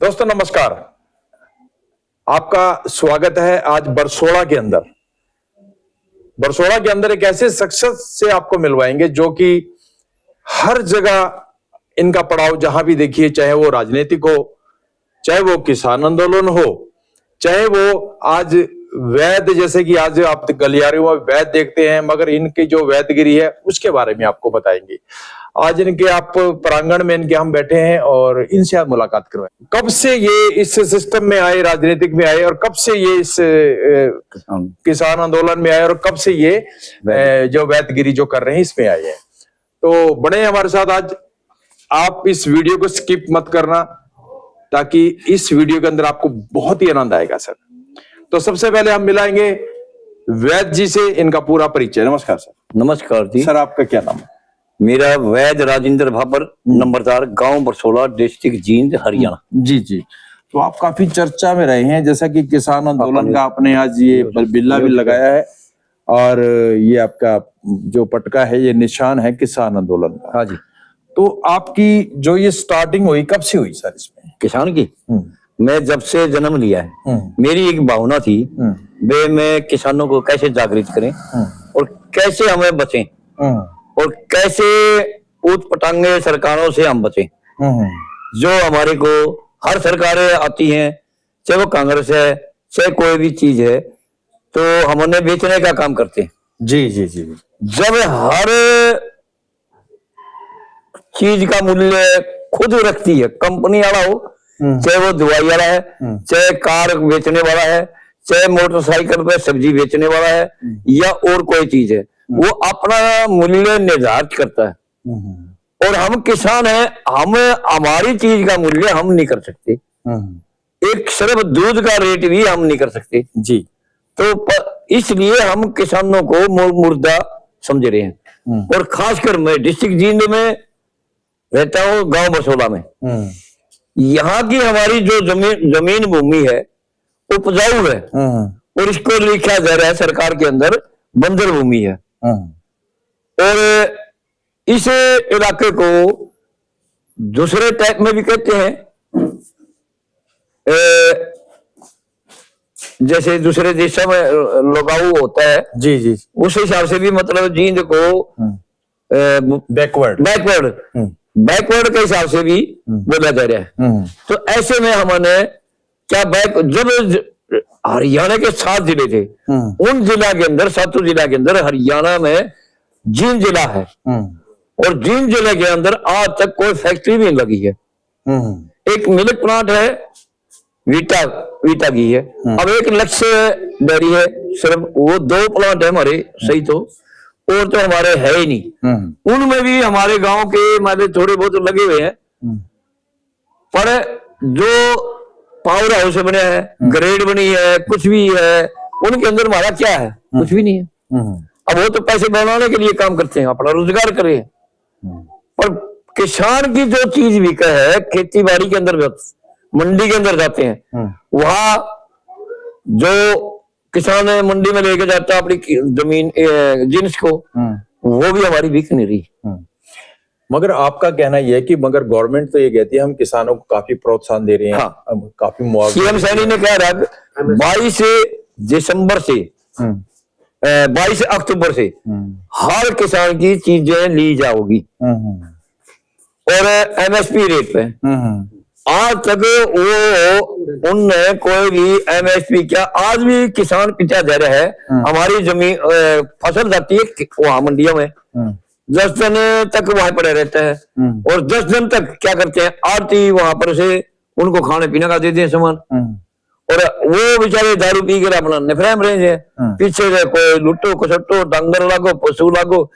दोस्तों नमस्कार, आपका स्वागत है आज बरसोड़ा के अंदर। बरसोड़ा के अंदर एक ऐसे शख्सियत से आपको मिलवाएंगे जो कि हर जगह इनका पड़ाव जहां भी देखिए, चाहे वो राजनीतिक हो, चाहे वो किसान आंदोलन हो, चाहे वो आज वैद, जैसे कि आज आप गलियारों में वैद देखते हैं, मगर इनकी जो वैदगिरी है उसके बारे में आपको बताएंगे। आज इनके आप प्रांगण में इनके हम बैठे हैं और इनसे आप मुलाकात करवाएं। कब से ये इस सिस्टम में आए, राजनीतिक में आए, और कब से ये इस किसान आंदोलन में आए, और कब से ये जो वैदगिरी जो कर रहे हैं इसमें आए हैं। तो बने हमारे साथ आज। आप इस वीडियो को स्किप मत करना, ताकि इस वीडियो के अंदर आपको बहुत ही आनंद आएगा सर। तो सबसे पहले हम मिलाएंगे वैद जी से, इनका पूरा परिचय। नमस्कार सर। नमस्कार जी। सर आपका क्या नाम है? मेरा वैद राजेंद्र भाबर, नंबरदार, गांव बरसोड़ा, डिस्ट्रिक्ट जींद, हरियाणा। जी जी। तो आप काफी चर्चा में रहे हैं, जैसा कि किसान आंदोलन का आपने आज ये बिल्ला भी लगाया है, और ये आपका जो पटका है ये निशान है किसान आंदोलन का। हाँ जी। तो आपकी जो ये स्टार्टिंग हुई कब से हुई सर इसमें? किसान की मैं जब से जन्म लिया है, मेरी एक भावना थी वे मैं किसानों को कैसे जागृत करें और कैसे हमें बचें और कैसे ऊट पटांगे सरकारों से हम बचें। जो हमारे को हर सरकारें आती हैं, चाहे वो कांग्रेस है चाहे कोई भी चीज है, तो हमने बेचने का काम करते हैं। जी जी जी। जब हर चीज का मूल्य खुद रखती है, कंपनी वाला हो, चाहे वो दवाई वाला है, चाहे कार बेचने वाला है, चाहे मोटरसाइकिल पे सब्जी बेचने वाला है, या और कोई चीज है, वो अपना मूल्य निर्धारित करता है। और हम किसान हैं, हम हमारी चीज का मूल्य हम नहीं कर सकते। एक सिर्फ दूध का रेट भी हम नहीं कर सकते जी। तो इसलिए हम किसानों को मुर्दा समझ रहे हैं। और खासकर मैं डिस्ट्रिक्ट जींद में रहता हूँ, गांव बरसोड़ा में। यहाँ की हमारी जो जमीन भूमि है उपजाऊ है, और इसको लिखा जा रहा है सरकार के अंदर बंजर भूमि है। और इस इलाके को दूसरे टाइप में भी कहते हैं, जैसे दूसरे देशों में लगाऊ होता है जी जी, उस हिसाब से भी मतलब जींद को बैकवर्ड के हिसाब से भी बोला जा रहा है। तो ऐसे में हमने क्या जब हरियाणा के 7 जिले थे, उन जिला के अंदर, 7 जिला के अंदर हरियाणा में जींद जिला है, और जींद जिले के अंदर आज तक कोई फैक्ट्री भी नहीं लगी है। एक मिल्क प्लांट है, वीटा की है। अब एक लक्ष्य डेयरी है, सिर्फ वो 2 प्लांट है हमारे, सही तो, और तो हमारे है ही नहीं। उनमें भी हमारे गांव के माले थोड़े बहुत लगे हुए हैं, पर जो पावर हाउस बने हैं, ग्रेड बनी है, कुछ भी है, उनके अंदर हमारा क्या है? कुछ भी नहीं है। अब वो तो पैसे बनाने के लिए काम करते हैं, अपना रोजगार करें। पर किसान की जो चीज बिका है, खेती बाड़ी के अंदर मंडी के अंदर जाते हैं, वहां जो किसान मंडी में लेके जाता है अपनी जमीन जिन्स को, वो भी हमारी बिक नहीं रही। मगर आपका कहना यह है कि मगर गवर्नमेंट तो ये कहती है हम किसानों को काफी प्रोत्साहन दे रहे हैं। हाँ। काफी मुआवजा सीएम सैनी ने कह रहा 22 दिसंबर से 22 अक्टूबर से हर किसान की चीजें ली जाओगी, और एमएसपी रेट पे। आज तक वो उनने कोई भी एमएसपी क्या, आज भी किसान पिछा जा रहा है। हमारी जमीन फसल जाती है वहां मंडियों में, 10 दिन तक वहां पड़े रहता है, और 10 दिन तक क्या करते हैं, आरती वहां पर से उनको खाने पीने का देते हैं सामान, और वो बेचारे दारू पी कर अपना निफरेम रहे हैं। पीछे से कोई लुट्टो कसट्टो, डांगर लागो, पशु लागो,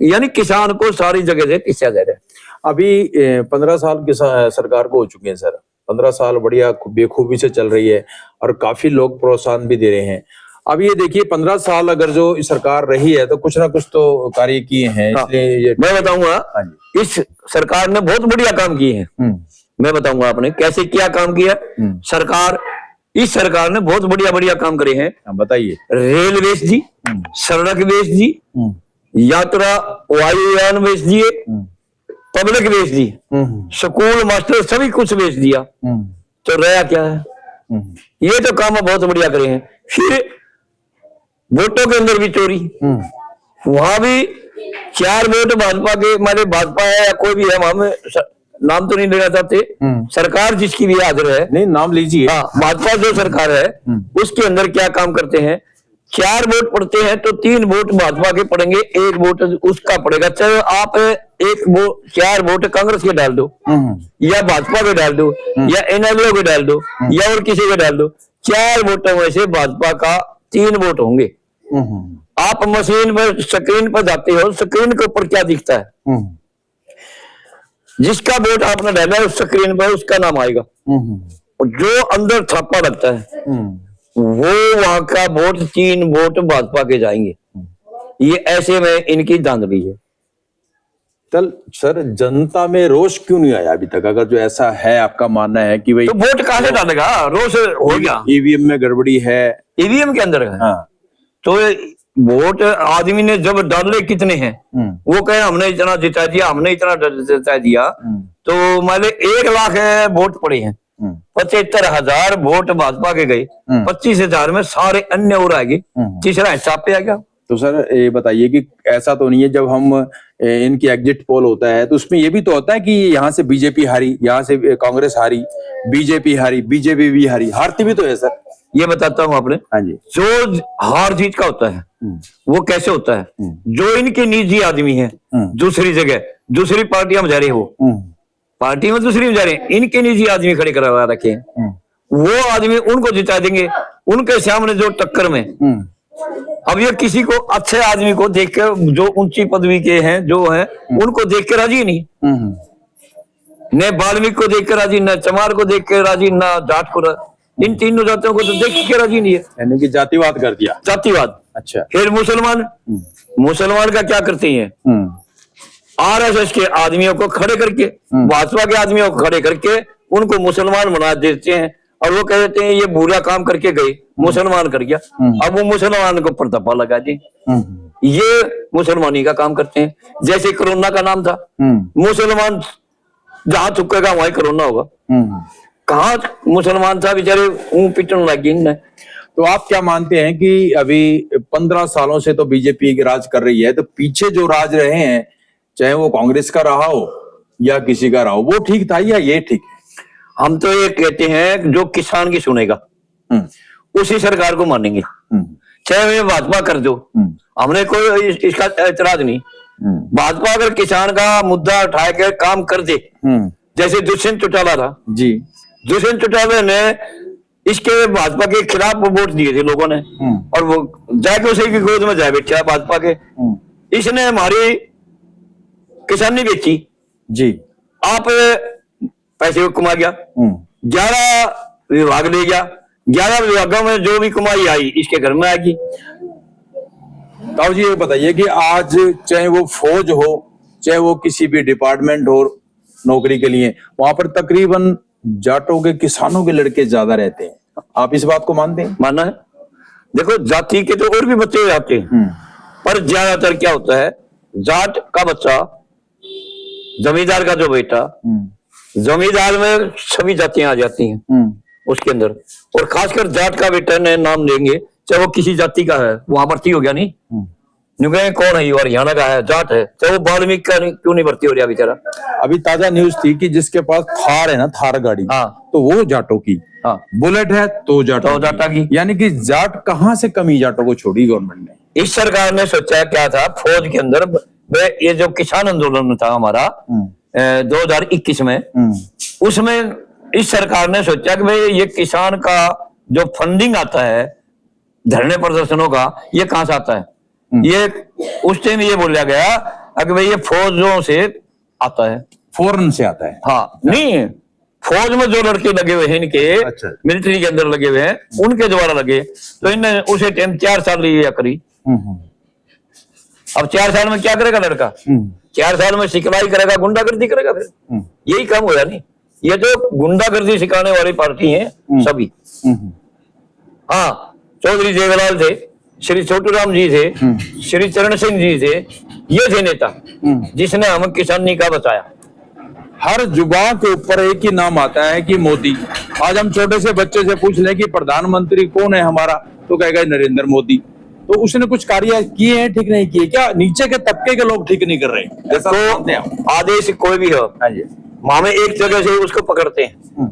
यानी किसान को सारी जगह से पीछा जा रहा है। अभी 15 साल सरकार को हो चुके हैं सर। 15 साल बढ़िया बेखूबी से चल रही है, और काफी लोग प्रोत्साहन भी दे रहे हैं। अब ये देखिए 15 साल अगर जो सरकार रही है तो कुछ ना कुछ तो कार्य किए हैं। हाँ, इसलिए मैं बताऊंगा, इस सरकार ने बहुत बढ़िया काम किए हैं। मैं बताऊंगा आपने कैसे क्या काम किया। इस सरकार ने बहुत बढ़िया काम करे हैं। बताइए। रेल बेच दी, सड़क बेच दी, यात्रा वायुयान बेच दिए, पब्लिक बेच दी, स्कूल मास्टर सभी कुछ बेच दिया। तो रहा क्या है? ये तो काम बहुत बढ़िया करे हैं। फिर वोटों के अंदर भी चोरी, वहां भी 4 वोट भाजपा के, माने भाजपा है या कोई भी है, हम नाम तो नहीं लेना चाहते, सरकार जिसकी भी हाजिर है, नहीं नाम लीजिए। हाँ, भाजपा जो सरकार है उसके अंदर क्या काम करते हैं, 4 वोट पड़ते हैं तो 3 वोट भाजपा के पड़ेंगे, 1 वोट उसका पड़ेगा। चाहे आप 4 वोट कांग्रेस के डाल दो या भाजपा के डाल दो या एनएलओ के डाल दो या और किसी के डाल दो, 4 वोटों में से भाजपा का 3 वोट होंगे। आप मशीन पर स्क्रीन पर जाते हो, स्क्रीन के ऊपर क्या दिखता है, जिसका वोट आपने डाला है उस स्क्रीन पर उसका नाम आएगा, और जो अंदर छापा लगता है वो वहां का वोट 3 वोट भाजपा के जाएंगे। ये ऐसे में इनकी धांधली है। चल सर, जनता में रोष क्यों नहीं आया अभी तक? अगर जो ऐसा है, आपका मानना है कि भाई तो वोट कहां से डालेगा? रोज हो गया, ईवीएम में गड़बड़ी है, ईवीएम के अंदर है। हाँ। तो वोट आदमी ने जब डाले कितने हैं, वो कहे हमने इतना जिता दिया, हमने इतना जिता दिया, तो मान लो 1 लाख वोट पड़े हैं, 75,000 वोट भाजपा के गए, 25,000 में सारे अन्य और आ गए, तीसरा हिसाब पे आ गया। तो सर ये बताइए कि ऐसा तो नहीं है जब हम इनकी एग्जिट पोल होता है तो उसमें ये भी तो होता है कि यहाँ से बीजेपी हारी, यहाँ से कांग्रेस हारी, बीजेपी हारी, बीजेपी भी हारी, हारती भी तो है सर। ये बताता हूँ आपने, हाँ जी। जो हार जीत का होता है वो कैसे होता है, जो इनके निजी आदमी है दूसरी जगह, दूसरी पार्टियां में जा रहे, वो पार्टी में दूसरी में जा रहे हैं, इनके निजी आदमी खड़े करवा रखे हैं, वो आदमी उनको जिता देंगे उनके सामने जो टक्कर में। अब ये किसी को अच्छे आदमी को देख कर, जो ऊंची पदवी के हैं जो हैं, उनको देख कर राजी नहीं, न वाल्मीकि को देख कर राजी, न चमार को देख कर राजी, न जाट को, इन तीनों जातियों को तो देख के राजी नहीं है, यानी कि जातिवाद कर दिया। जातिवाद। अच्छा। फिर मुसलमान का क्या करते हैं, आरएसएस के आदमियों को खड़े करके, भाजपा के आदमियों को खड़े करके उनको मुसलमान बना देते हैं, और वो कह देते हैं ये बुरा काम करके गए, मुसलमान कर गया, अब वो मुसलमान को पर्दा लगा दे, ये मुसलमानी का काम करते हैं। जैसे कोरोना का नाम था, मुसलमान जहां थुकेगा वहीं कोरोना होगा, कहाँ मुसलमान था बेचारे ऊं पिटने लगे इनने। तो आप क्या मानते हैं कि अभी 15 सालों से तो बीजेपी राज कर रही है, तो पीछे जो राज रहे हैं, चाहे वो कांग्रेस का रहा हो या किसी का रहा हो, वो ठीक था या ये ठीक है? हम तो ये कहते हैं जो किसान की सुनेगा उसी सरकार को मानेंगे, चाहे वे भाजपा कर दो, हमने कोई इसका एतराज नहीं। भाजपा अगर किसान का मुद्दा उठा के काम कर दे, जैसे दुष्यंत चौटाला था जी, दुष्यंत चौटाला ने इसके भाजपा के खिलाफ वोट दिए थे लोगों ने, और वो जाके उसी की गोद में जा बैठा भाजपा के, इसने हमारी किसानी बेची जी, आप पैसे कमा गया, 11 विभाग ले गया, 11 विभागों में जो भी कमाई आई इसके घर में आएगी। ताऊ जी ये बताइए कि आज चाहे वो फौज हो, चाहे वो किसी भी डिपार्टमेंट हो नौकरी के लिए, वहां पर तकरीबन जाटों के, किसानों के लड़के ज्यादा रहते हैं, आप इस बात को मानते हैं? मानना है। देखो जाति के तो और भी बच्चे हो जाते हैं, पर ज्यादातर क्या होता है, जाट का बच्चा, जमींदार का जो बेटा, जमींदार में सभी जातियां आ जाती हैं उसके अंदर, और खासकर जाट का बेटा ने नाम लेंगे, चाहे वो किसी जाति का है, वहां भर्ती हो गया नहीं, कौन है ये हरियाणा का है, जाट है, चाहे वो वाल्मीकि का क्यों नहीं भर्ती हो रहा बेचारा। अभी ताजा न्यूज थी कि जिसके पास थार है ना, थार गाड़ी, हाँ, तो वो जाटों की, हाँ, बुलेट है तो जाटा की, यानी कि जाट कहाँ से कमी जाटों को छोड़ी गवर्नमेंट ने। इस सरकार ने सोचा क्या था, फौज के अंदर ये जो किसान आंदोलन था हमारा 2021 में, उसमें इस सरकार ने सोचा कि भाई ये किसान का जो फंडिंग आता है धरने प्रदर्शनों का, ये कहां से आता है, ये उस टाइम ये बोला गया कि भाई ये फौजों से आता है, फौरन से आता है। हाँ, नहीं, फौज में जो लड़के लगे हुए हैं इनके, अच्छा, मिलिट्री के अंदर लगे हुए हैं, उनके द्वारा लगे, तो इनने उसे टाइम 4 साल लिया करी। अब 4 साल में क्या करेगा लड़का, 4 साल में सिखलाई करेगा, गुंडागर्दी करेगा, फिर यही काम होगा नहीं। ये तो गुंडागर्दी सिखाने वाली पार्टी है सभी। हाँ, चौधरी जयलाल थे, श्री छोटू राम जी थे, श्री चरण सिंह जी थे, ये थे नेता जिसने हम किसानी का बचाया। हर जुबान के ऊपर एक ही नाम आता है कि मोदी। आज हम छोटे से बच्चे से पूछ लें कि प्रधानमंत्री कौन है हमारा, तो कहेगा नरेंद्र मोदी। तो उसने कुछ कार्य किए हैं, ठीक नहीं किए क्या? नीचे के तबके के लोग ठीक नहीं कर रहे हैं, ऐसा मानते हैं आप? आदेश कोई भी हो, हाँ जी। वहां में एक जगह से उसको पकड़ते हैं।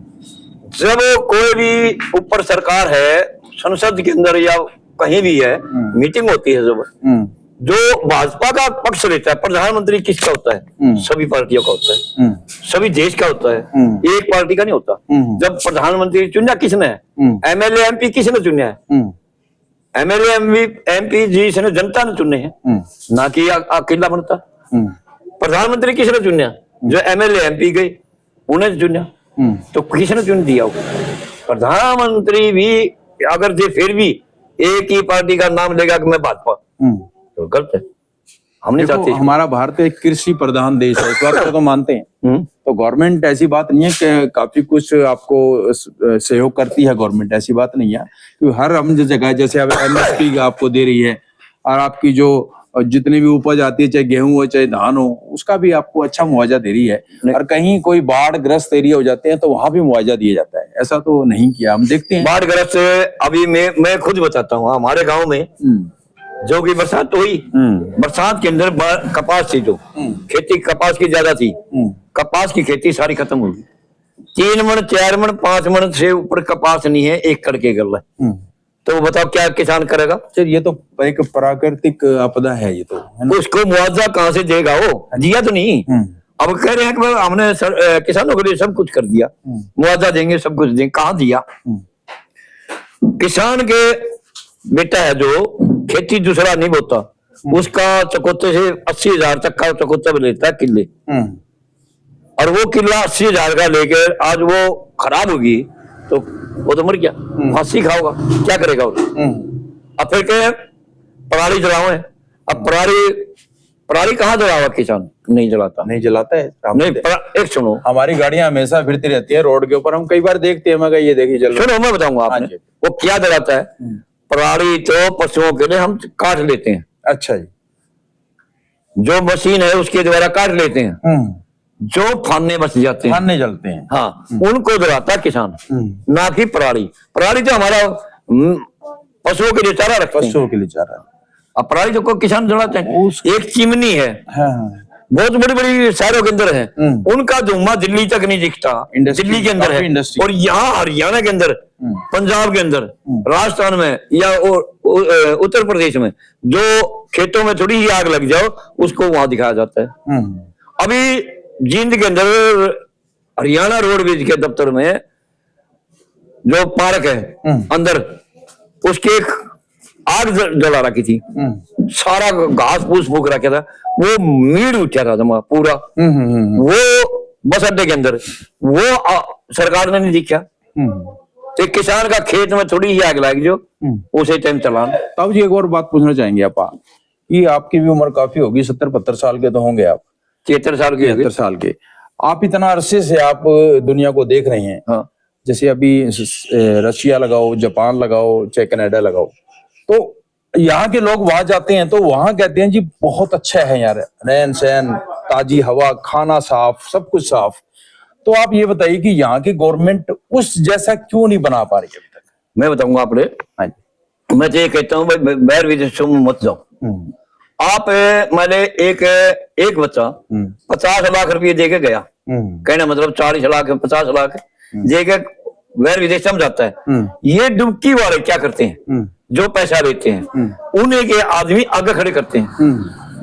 जब कोई भी ऊपर सरकार है, संसद के अंदर या कहीं भी है, मीटिंग होती है, जब जो भाजपा का पक्ष लेता है, प्रधानमंत्री किसका होता है? सभी पार्टियों का होता है, सभी देश का होता है, एक पार्टी का नहीं होता। जब प्रधानमंत्री चुना किसने है? एमएलए एमपी किसने चुना है? एमएलए एमपी जिसने जनता ने चुने हैं, ना कि अकेला बनता। प्रधानमंत्री किसने चुना? जो एमएलए एमपी गए उन्हें चुना। तो किसने चुन दिया? प्रधानमंत्री भी अगर जे फिर भी एक ही पार्टी का नाम लेगा कि मैं भाजपा, तो गलत है। हम नहीं चाहते। हमारा भारत एक कृषि प्रधान देश है, इस बात को तो मानते हैं। तो गवर्नमेंट ऐसी बात नहीं है कि काफी कुछ आपको सहयोग करती है गवर्नमेंट, ऐसी बात नहीं है। क्योंकि हर हम जो जगह जैसे अब एमएसपी आपको दे रही है, और आपकी जो जितनी भी उपज आती है, चाहे गेहूं हो चाहे धान हो, उसका भी आपको अच्छा मुआवजा दे रही है। और कहीं कोई बाढ़ ग्रस्त एरिया हो जाते हैं तो वहां भी मुआवजा दिया जाता है, ऐसा तो नहीं किया। हम देखते हैं बाढ़ ग्रस्त अभी मैं खुद बताता हूँ, हमारे गाँव में जो कि बरसात हुई, बरसात के अंदर कपास थी, जो खेती कपास की ज्यादा थी, कपास की खेती सारी खत्म हो गई। 3 मन 4 मन 5 मन से ऊपर कपास नहीं है, एक करके कर रहा है। तो बताओ क्या किसान करेगा? सर ये तो एक प्राकृतिक आपदा है, ये तो है ना? उसको मुआवजा कहाँ से देगा? वो दिया तो नहीं। अब कह रहे हैं कि हमने किसानों के लिए सब कुछ कर दिया, मुआवजा देंगे, सब कुछ देंगे, कहाँ दिया? किसान के बेटा है जो खेती दूसरा नहीं बोता, उसका चकोते से 80,000 तक का चकोता लेता है किले, और वो किला 80,000 का लेकर आज वो खराब होगी तो वो तो मर गया, फांसी खाओगा, क्या करेगा वो? अब फिर कहे पराली जलाओ है। अब पराली कहाँ जलावा? किसान नहीं जलाता है। नहीं, एक सुनो, हमारी गाड़ियां हमेशा फिरती रहती है रोड के ऊपर, हम कई बार देखते हैं, मगर ये देखिए चलो। सुनो मैं बताऊंगा आपने, वो क्या जलाता है? पराली तो पशुओं के लिए हम काट लेते हैं। अच्छा जी। जो मशीन है उसके द्वारा काट लेते हैं, जो फाने बच जाते हैं, फाने जलते हैं, हाँ, उनको जलाता किसान, ना कि पराली। पराली तो हमारा पशुओं के लिए चारा रखते हैं, पशुओं के लिए चारा। अब पराली तो कोई किसान जलाते हैं। एक चिमनी है, बहुत बड़ी बड़ी शहरों के अंदर है, उनका धुआं दिल्ली तक नहीं दिखता, दिल्ली के अंदर है। और यहाँ हरियाणा के अंदर, पंजाब के अंदर, राजस्थान में या उत्तर प्रदेश में जो खेतों में थोड़ी ही आग लग जाओ उसको वहां दिखाया जाता है। अभी जींद के अंदर हरियाणा रोडवेज के दफ्तर में जो पार्क है अंदर, उसके आग जला रखी थी, सारा घास फूस फूक रखा था, वो मीड उठा था जमा पूरा, वो बस अड्डे के अंदर, वो सरकार ने नहीं दिखा। तो किसान का खेत में थोड़ी ही आग लग जो उसे टाइम चलान। तब जी एक और बात पूछना चाहेंगे आप, कि आपकी भी उम्र काफी होगी, 70-72 साल के तो होंगे आप? 73 साल के। 73 साल के। आप इतना अरसे से आप दुनिया को देख रहे हैं। हाँ। जैसे अभी रशिया लगाओ, जापान लगाओ, चाहे कनाडा लगाओ, तो यहाँ के लोग वहां जाते हैं तो वहां कहते हैं जी बहुत अच्छा है यार, रहन सहन, ताजी हवा, खाना साफ, सब कुछ साफ। तो आप ये बताइए कि यहाँ की गवर्नमेंट उस जैसा क्यों नहीं बना पा रही अभी तक? मैं बताऊंगा आपने। हाँ जी। मैं तो ये कहता हूँ बाहर विदेशों में मत जाओ। आप मैंने एक बच्चा 50 लाख रुपये दे के गया, कहना मतलब 40 लाख 50 लाख दे के बाहर विदेश में जाता है। ये डुबकी वाले क्या करते हैं, जो पैसा लेते हैं उन्हें के आदमी आगे खड़े करते हैं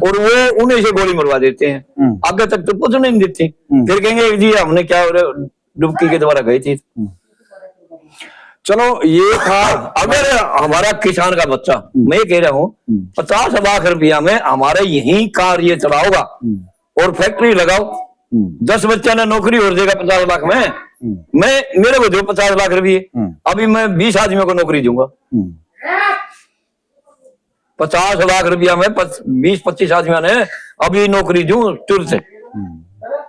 और वो उन्हें से गोली मरवा देते हैं, आगे तक तो पहुंचने नहीं देते। फिर कहेंगे जी हमने क्या डुबकी के द्वारा गई थी। चलो ये था। अगर हमारा किसान का बच्चा, मैं कह रहा हूँ 50 लाख रुपया में हमारे यही कार ये चलाओगा और फैक्ट्री लगाओ, 10 बच्चा ने नौकरी हो जाएगा 50 लाख में। मैं मेरे को दो 50 लाख रुपये, अभी मैं 20 आदमियों को नौकरी दूंगा। 50 लाख रुपया में 20-25 आदमियों ने अभी नौकरी दूं तुरंत,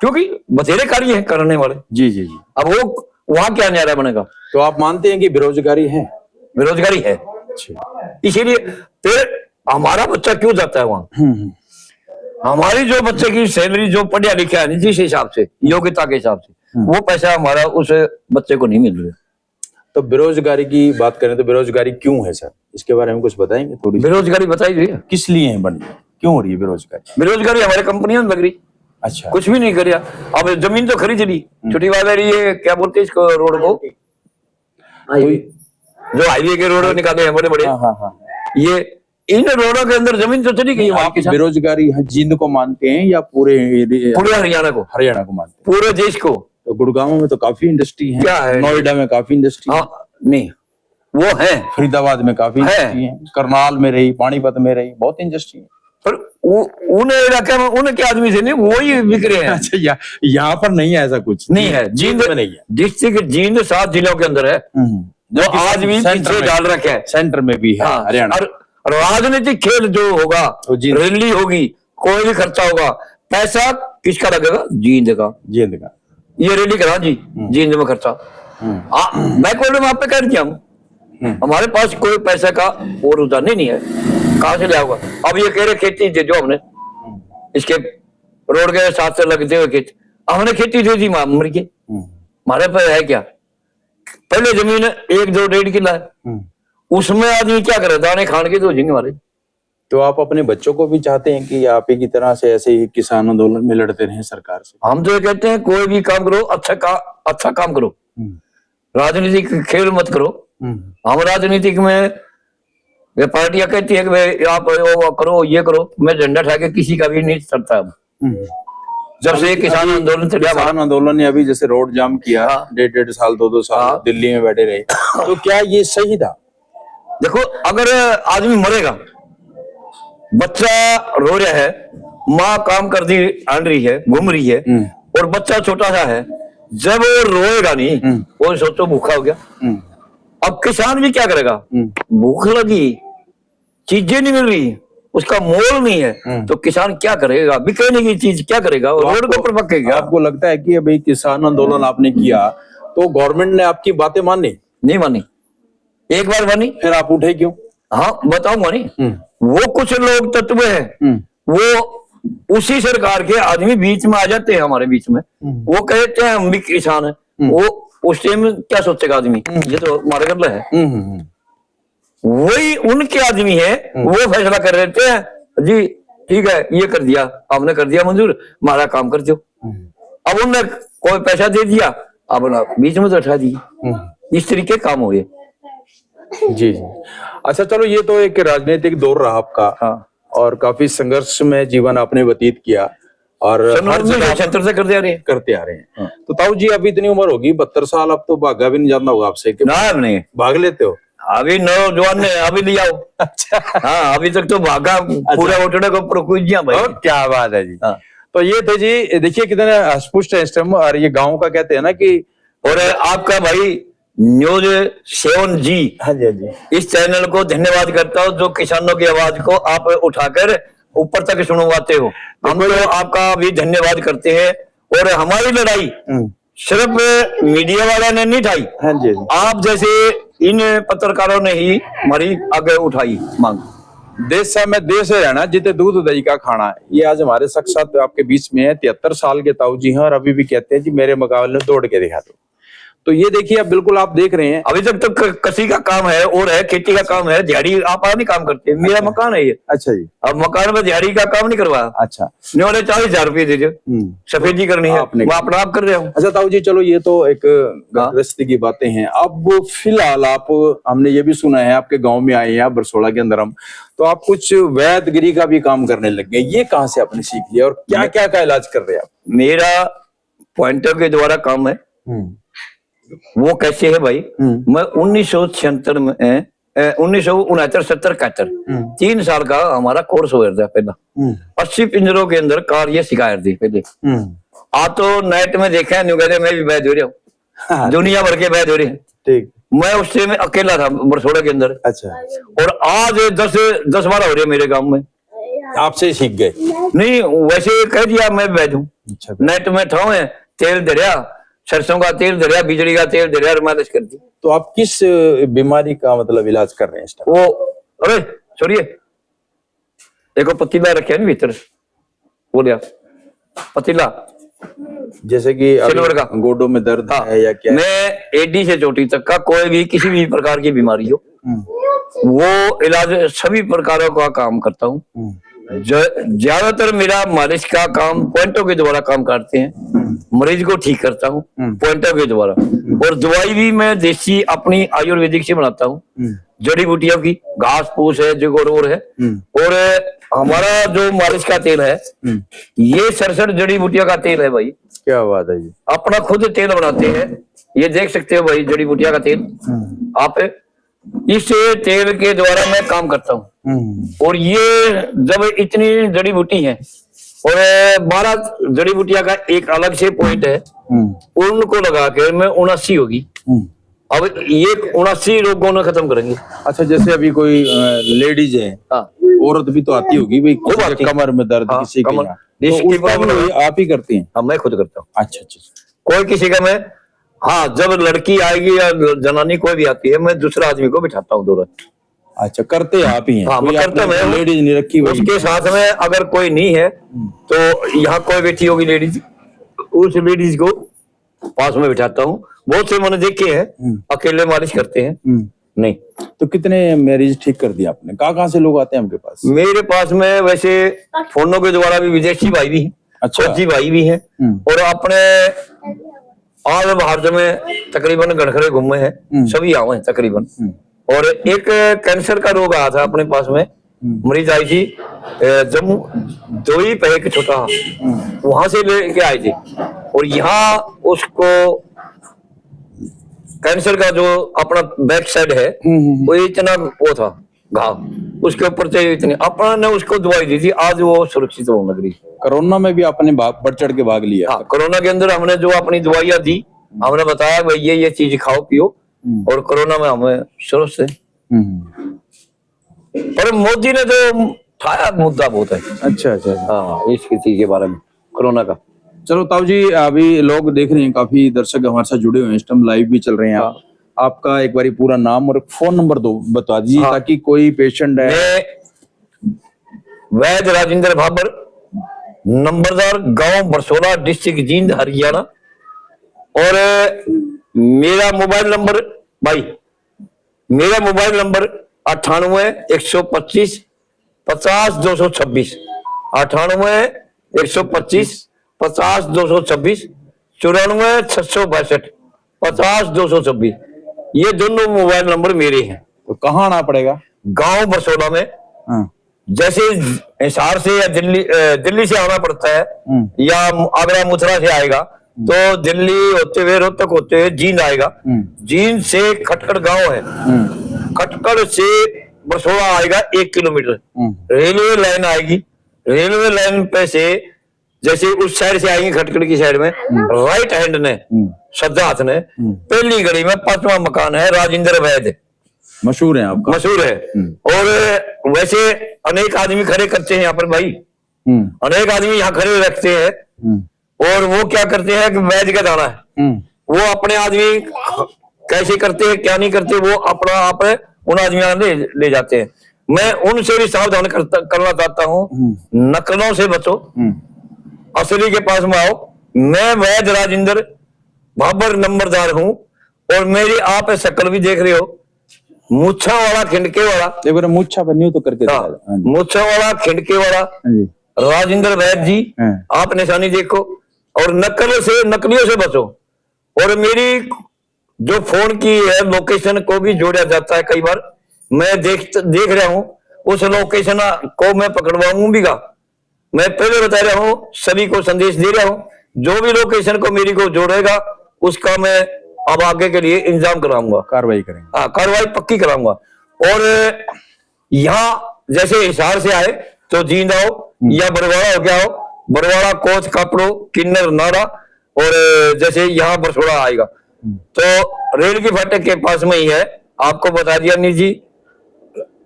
क्योंकि बथेरे कार्य है करने वाले। जी जी जी। अब वो वहां क्या न्यारा बनेगा? तो आप मानते हैं कि बेरोजगारी है? बेरोजगारी है, इसीलिए फिर हमारा बच्चा क्यों जाता है वहां? हमारी जो बच्चे की सैलरी जो पढ़ा लिखा है जिस हिसाब से योग्यता के हिसाब से वो पैसा हमारा उस बच्चे को नहीं मिल रहा। तो बेरोजगारी की बात करें तो बेरोजगारी क्यों है सर, इसके बारे में कुछ बताएंगे थोड़ी? बेरोजगारी बताइए किस लिए है बनी, क्यों हो रही है बेरोजगारी? बेरोजगारी हमारे कंपनियों में लग रही, अच्छा, कुछ भी नहीं करिया। अब जमीन तो खरीद ली, छोटी बात है ये क्या बोलते हैं इसको रोड को, जो हाईवे के रोड निकाले हैं बड़े बड़े, हाँ हाँ हाँ, ये इन रोडों के अंदर जमीन तो चली गई। आप बेरोजगारी जींद को मानते हैं या पूरे हरियाणा को? हरियाणा को मानते हैं, पूरे देश को। तो गुड़गांव में तो काफी इंडस्ट्री है, क्या है? नोएडा में काफी इंडस्ट्री, हाँ नहीं वो है, फरीदाबाद में काफी इंडस्ट्री है, करनाल में रही, पानीपत में रही, बहुत इंडस्ट्री है। पर उन्हें इलाके में उनके आदमी से नहीं, वो ही बिक रहे हैं। अच्छा, यहाँ पर नहीं है ऐसा कुछ? नहीं है, जींद में नहीं है। डिस्ट्रिक्ट जींद 7 जिलों के अंदर है, जो आज भी पीछे डाल रखे है। सेंटर में भी है हरियाणा। और राजनीतिक खेल जो होगा, रैली होगी, कोई भी खर्चा होगा, पैसा किसका लगेगा? जींद का। जींद का ये रैली करा जी, जींद में खर्चा। बैकवर्ड में आप पे कह दिया हम, हमारे पास कोई पैसे का और उधार नहीं है, कहां से ले आओगा? अब ये कह रहे खेती जो हमने इसके रोड के साथ से लगते हुए खेत, हमने खेती दे दी मर के, हमारे पास है क्या? पहले जमीन 1-2-1.5 किला है, उसमें आदमी क्या करे? दाने खान के तो झिंगे मारे। तो आप अपने बच्चों को भी चाहते हैं कि आप ही की तरह से ऐसे ही किसान आंदोलन में लड़ते रहें सरकार से? हम तो ये कहते हैं कोई भी काम करो, अच्छा काम करो, राजनीतिक खेल मत करो। हम राजनीतिक में ये पार्टियां कहती है कि भाई आप वो करो, ये करो, मैं झंडा उठा के किसी का भी नहीं चलता। जब से किसान आंदोलन चला, किसान आंदोलन ने अभी जैसे रोड जाम किया, 1.5 साल 2-2 साल दिल्ली में बैठे रहे, तो क्या ये सही था? देखो, अगर आदमी मरेगा, बच्चा रो रहा है, माँ काम कर दी आन रही है, घूम रही है, और बच्चा छोटा सा है, जब वो रोएगा नहीं, वो सोचो भूखा हो गया। अब किसान भी क्या करेगा? भूख लगी, चीजें नहीं मिल रही, उसका मोल नहीं है, तो किसान क्या करेगा? बिकने की चीज क्या करेगा? रोड के ऊपर पकेगा। आपको लगता है कि अभी किसान आंदोलन आपने किया तो गवर्नमेंट ने आपकी बातें मानी? नहीं मानी, एक बार मानी, फिर आप उठे क्यों? हाँ, बताऊंगा नहीं। वो कुछ लोग तत्व है, वो उसी सरकार के आदमी बीच में आ जाते हैं, हमारे बीच में, वो कहते हैं हम भी किसान है। वो उस टाइम क्या सोचेगा आदमी? ये तो हमारे गला है। वही उनके आदमी है, वो फैसला कर रहे थे जी, ठीक है ये कर दिया, आपने कर दिया मंजूर, हमारा काम कर दो। अब उन्होंने कोई पैसा दे दिया, अब बीच में तो उठा दिए। इस तरीके काम हो गए। जी जी, अच्छा चलो, ये तो एक राजनीतिक दौर रहा आपका। हाँ। और काफी संघर्ष में जीवन आपने व्यतीत किया और हर जगह से करते आ रहे हैं। हाँ। तो ताऊ जी, अभी इतनी उम्र होगी 72 साल, अब तो भागा भी नहीं जाना होगा आपसे? ना नहीं भाग लेते हो? अभी नौजवान ने अभी ले आओ। अच्छा, हाँ, अभी तक तो भागा पूरा उठने को भाई। क्या बात है जी। हाँ। तो ये थे जी, देखिए कितने अस्पुष्ट है इस टाइम, और ये गाँव का कहते हैं ना कि, और आपका भाई न्यूज 7 जी, हाँ जी, हाँ जी, इस चैनल को धन्यवाद करता हूँ, जो किसानों की आवाज को आप उठाकर ऊपर तक सुनवाते हो। हम तो आपका भी धन्यवाद करते हैं। और हमारी लड़ाई सिर्फ मीडिया वाला ने नहीं उठाई, हाँ जी, आप जैसे इन पत्रकारों ने ही हमारी आगे उठाई मांग। देश सा मैं देश है ना, जिते दूध दही का खाना है, ये आज हमारे साक्षात आपके बीच में है। 73 साल के ताऊ जी हैं और अभी भी कहते हैं जी मेरे मुकाबले में दौड़ के दिखा दो। तो ये देखिए, अब बिल्कुल आप देख रहे हैं, अभी तक तो कसी का काम है और है, खेती का काम है, दिहाड़ी आप नहीं काम करते। मेरा मकान है ये। अच्छा जी, अब मकान में दिहाड़ी का काम नहीं करवाया। अच्छा, 40,000 रुपये दीजिए, सफेदी करनी है, वो अपना आप कर रहे हो। अच्छा ताऊ जी, चलो ये तो एक गृहस्थी की बातें हैं। अब फिलहाल आप, हमने ये भी सुना है आपके गाँव में आए हैं बरसोड़ा के अंदर हम, तो आप कुछ वैदगिरी का भी काम करने लग गए, ये कहाँ से आपने सीख लिया और क्या क्या का इलाज कर रहे हैं आप? मेरा पॉइंटर के द्वारा काम है। वो कैसे है भाई? मैं 1976 में 1969-70-71 3 साल का हमारा कोर्स हो रहा था। पहला 80 पिंजरों के अंदर कार्य सिखाए थे पहले। आ तो नेट में देखा है, न्यू कहते मैं भी वैद हो रहा हूँ, दुनिया भर के वैद हो रहे हैं। ठीक, मैं उस टाइम अकेला था बरसोड़ा के अंदर। अच्छा, और आज 10-12 हो रहे मेरे गांव में। आपसे सीख गए? नहीं, वैसे कह दिया मैं वैद हूँ। नेट में ठाव है, तेल दरिया, सरसों का तेल दरिया, बिजली का तेल दरिया, मालिश कर दी। तो आप किस बीमारी का मतलब इलाज कर रहे हैं इस टाइम? वो अरे छोड़िए, देखो पत्तीदार रखे हैं भीतर, बोलिया पतीला जैसे कि सिल्वर का। गोडों में दर्द हाँ, है या क्या? मैं एडी से चोटी तक का कोई भी किसी भी प्रकार की बीमारी हो वो इलाज सभी प्रकारों का काम करता हूँ। ज्यादातर मेरा मालिश का काम पॉइंटों के द्वारा काम करते हैं, मरीज को ठीक करता हूँ पॉइंटों के द्वारा। और दवाई भी मैं देसी अपनी आयुर्वेदिक से बनाता हूँ, जड़ी बूटियों की, घास फूस है, जिगोरोर है। और हमारा जो मालिश का तेल है ये 67 जड़ी बूटियों का तेल है भाई। क्या बात है जी। अपना खुद तेल बनाते हैं, ये देख सकते हो भाई जड़ी बूटियों का तेल। आप इस तेल के द्वारा मैं काम करता हूँ। और ये जब इतनी जड़ी बूटी है और 12 जड़ी बूटियां का एक अलग से पॉइंट है, उनको लगा के मैं 79 होगी। अब ये 79 रोगों ने खत्म करेंगे। अच्छा, जैसे अभी कोई लेडीज है, हाँ, औरत भी तो आती होगी भाई, किसी के कमर में दर्द, हाँ, किसी के कमर, यहाँ, तो उसका भी आप ही करती हैं? हाँ, मैं खुद करता हूँ। अच्छा अच्छा। कोई किसी का मैं, हाँ, जब लड़की आएगी या जनानी कोई भी आती है मैं दूसरा आदमी को बिठाता हूँ दूर। अच्छा, करते आप ही हैं? हाँ, मैं करता मैं, लेडीज नहीं रखी हुई? उसके साथ में अगर कोई नहीं है तो यहाँ कोई बैठी होगी लेडीज, उस लेडीज को पास में बिठाता हूँ। बहुत से मैंने देखे हैं अकेले मालिश करते हैं नहीं। तो कितने मैरिज ठीक कर दिया आपने? कहाँ से लोग आते हैं आपके पास? मेरे पास में वैसे फोनों के द्वारा भी विदेशी भाई भी हैं, अच्छा, फौजी भाई भी हैं, और अपने आल भारत में तकरीबन गणखरे घूमे हैं, सभी आए हैं तकरीबन। और एक कैंसर का रोग आया था अपने पास में, मरीज आई थी जम्मू, दो ही पे एक छोटा, वहां से लेके आए थे। और यहाँ उसको कैंसर का जो अपना बैक साइड है वो इतना वो था घाव, उसके ऊपर से इतनी, अपना ने उसको दवाई दी थी, आज वो सुरक्षित होने लग रही। कोरोना में भी आपने बढ़ चढ़ के भाग लिया? हाँ, कोरोना के अंदर हमने जो अपनी दवाइयां दी, हमने बताया भाई ये चीज खाओ पियो, और कोरोना में हमें सुरक्षित है। पर मोदी ने जो उठाया मुद्दा बहुत है। अच्छा अच्छा। हाँ, इसकी चीज के बारे में, कोरोना का। चलो ताऊ जी, अभी लोग देख रहे हैं, काफी दर्शक हमारे साथ जुड़े हुए हैं, इस टाइम लाइव भी चल रहे हैं। हाँ। आपका एक बारी पूरा नाम और फोन नंबर दो बता दीजिए। हाँ। ताकि कोई पेशेंट है। मैं वैद्य राजेंद्र भाबर, नंबरदार, गांव बरसोला, डिस्ट्रिक्ट जींद, हरियाणा। और मेरा मोबाइल नंबर भाई, मेरा मोबाइल नंबर 98 125 50 226, 98 125 50 226, 94 662 50 226, ये दोनों मोबाइल नंबर मेरे हैं। तो कहाँ आना पड़ेगा? गांव बरसोला में। हाँ। जैसे हिसार से या दिल्ली से आना पड़ता है, या आगरा मथुरा से आएगा तो दिल्ली होते हुए रोहतक होते हुए जींद आएगा, जींद से खटकड़ गांव है, खटकड़ से बरसोला आएगा 1 किलोमीटर, रेलवे लाइन आएगी, रेलवे लाइन पे से जैसे उस साइड से आएंगे खटकड़ की साइड में, राइट हैंड ने सज्जा हाथ ने पहली गली में 5वां मकान है, राजेंद्र वैद्य, मशहूर है आपका? मशहूर है। और वैसे अनेक आदमी खड़े करते हैं यहाँ पर भाई, अनेक आदमी यहाँ खड़े रखते हैं, और वो क्या करते हैं कि वैद्य का दाना है, वो अपने आदमी कैसे करते हैं क्या नहीं करते, वो अपना आप उन आदमियों ले जाते हैं। मैं उनसे भी सावधान करना चाहता हूँ, नकलों से बचो, असली के पास में आओ। मैं वैद्य राजेंद्र भाबर नंबरदार हूँ, और मेरी आप शक्ल भी देख रहे हो, मूछा वाला, खिंडके वाला, एक बार मूछा बनी हो तो करके मूछा वाला, खिंडके वाला राजेंद्र वैद्य जी, आप निशानी देखो, और नकलियों से बचो। और मेरी जो फोन की है लोकेशन को भी जोड़ा जाता है, कई बार मैं देख रहा हूं, उस लोकेशन को मैं पकड़वाऊंगा। मैं पहले बता रहा हूं, सभी को संदेश दे रहा हूं, जो भी लोकेशन को मेरी को जोड़ेगा उसका मैं अब आगे के लिए इंतजाम कराऊंगा, कार्रवाई करेंगे। हाँ, कार्रवाई पक्की कराऊंगा। और यहाँ जैसे हिसार से आए तो जींद आओ, या बरवाड़ा हो गया हो, बरवाड़ा, कोच, कापड़ो, किन्नर, नारा, और जैसे यहाँ बरसोड़ा आएगा तो रेल की फाटक के पास में ही है, आपको बता दिया नहीं जी,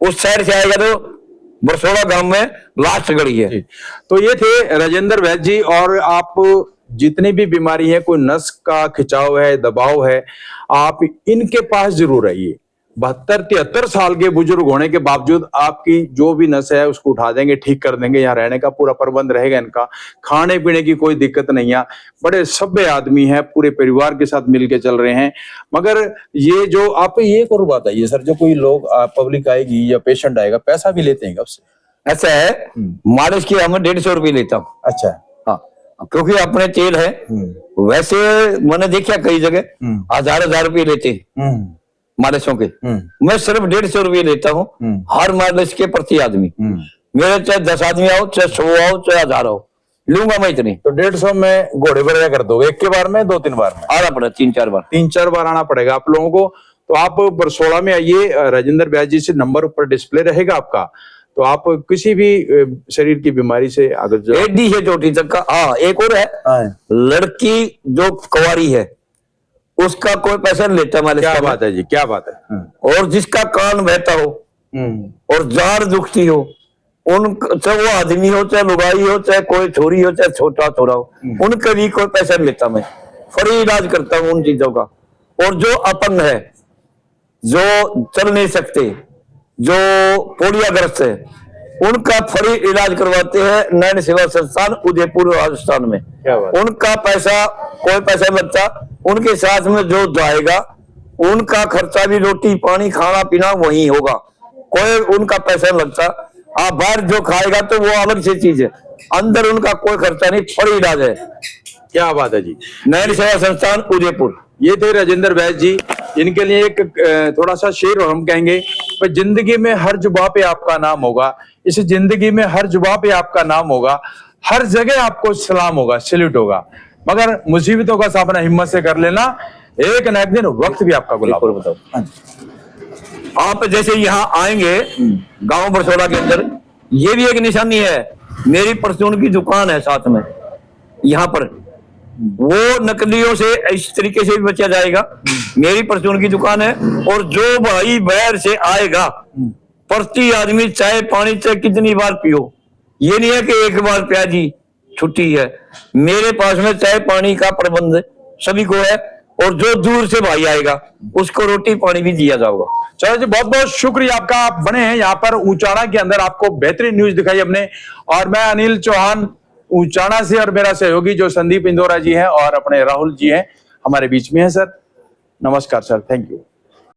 उस साइड से आएगा तो बरसोड़ा गांव में लास्ट गली है। तो ये थे राजेंद्र वैद्य जी। और आप जितनी भी बीमारी है, कोई नस का खिंचाव है, दबाव है, आप इनके पास जरूर आइए। 72-73 साल के बुजुर्ग होने के बावजूद आपकी जो भी नस है उसको उठा देंगे, ठीक कर देंगे। यहाँ रहने का पूरा प्रबंध रहेगा इनका, खाने पीने की कोई दिक्कत नहीं है। बड़े सभ्य आदमी है, पूरे परिवार के साथ मिलके चल रहे हैं। मगर ये जो आप ये एक और बात है सर, जो कोई लोग पब्लिक आएगी या पेशेंट आएगा पैसा भी लेते हैं आपसे? ऐसा है, मालिश की हमें 150 रुपये लेता हूँ। अच्छा। हाँ, क्योंकि अपने तेल है। वैसे मैंने देखा कई जगह हजार रुपये लेते हैं मालिशों के। मैं सिर्फ 150 रुपये लेता हूँ हर मालिश के प्रति आदमी। मेरे चाहे 10 आदमी आओ, चाहे 100 आओ, चाहे 1000 आओ, लूंगा मैं इतनी। तो 150 में घोड़े पर कर दोगे? एक के बार में, 2-3 बार में? आना पड़ा, 3-4 बार। 3-4 बार आना पड़ेगा आप लोगों को। तो आप बरसोड़ा में आइए, राजेंद्र व्यास जी से नंबर ऊपर डिस्प्ले रहेगा आपका। तो आप किसी भी शरीर की बीमारी से अगर एडी से चोटी तक का। हाँ, एक और है, लड़की जो कुंवारी है उसका कोई पैसा नहीं लेता मालिश। क्या बात है जी, क्या बात है। और जिसका कान बहता हो और जाड़ दुखती हो, उन चाहे वो आदमी हो, चाहे लुगाई हो, चाहे कोई छोरी हो, चाहे छोटा छोरा हो, उनका भी कोई पैसा नहीं लेता। मैं फ्री इलाज करता हूँ उन चीजों का। और जो अपंग है, जो चल नहीं सकते, जो पोलियाग्रस्त है, उनका फ्री इलाज करवाते हैं नयन सेवा संस्थान उदयपुर राजस्थान में। उनका पैसा कोई पैसा लगता, उनके साथ में जो जाएगा उनका खर्चा भी, रोटी पानी खाना पीना वही होगा, कोई उनका पैसा नहीं लगता। आप बाहर जो खाएगा तो वो अलग से चीज है, अंदर उनका कोई खर्चा नहीं, फ्री इलाज है। क्या बात है जी। नयन सेवा संस्थान उदयपुर। ये थे राजेंद्र व्यास जी। इनके लिए एक थोड़ा सा शेर हम कहेंगे, पर जिंदगी में हर जुबा पे आपका नाम होगा, इस जिंदगी में हर जुबा पे आपका नाम होगा, हर जगह आपको सलाम होगा, सैल्यूट होगा। मगर मुसीबतों का सामना हिम्मत से कर लेना, एक न एक दिन वक्त भी आपका गुलाब। बताओ, आप जैसे यहाँ आएंगे गांव बरसोड़ा के अंदर, ये भी एक निशानी है, मेरी परचून की दुकान है साथ में। यहाँ पर वो नकलियों से इस तरीके से भी बचा जाएगा। मेरी परचून की दुकान है। और जो भाई बाहर से आएगा, प्रति आदमी चाय पानी चाहे कितनी बार पियो, ये नहीं है कि एक बार पिया जी छुट्टी है। मेरे पास में चाय पानी का प्रबंध सभी को है। और जो दूर से भाई आएगा उसको रोटी पानी भी दिया जाएगा। चलो जी, बहुत बहुत शुक्रिया आपका। आप बने हैं यहाँ पर ऊंचाड़ा के अंदर, आपको बेहतरीन न्यूज दिखाई हमने। और मैं अनिल चौहान ऊंचाड़ा से, और मेरा सहयोगी जो संदीप इंदौरा जी हैं और अपने राहुल जी हैं हमारे बीच में है। सर नमस्कार सर, थैंक यू।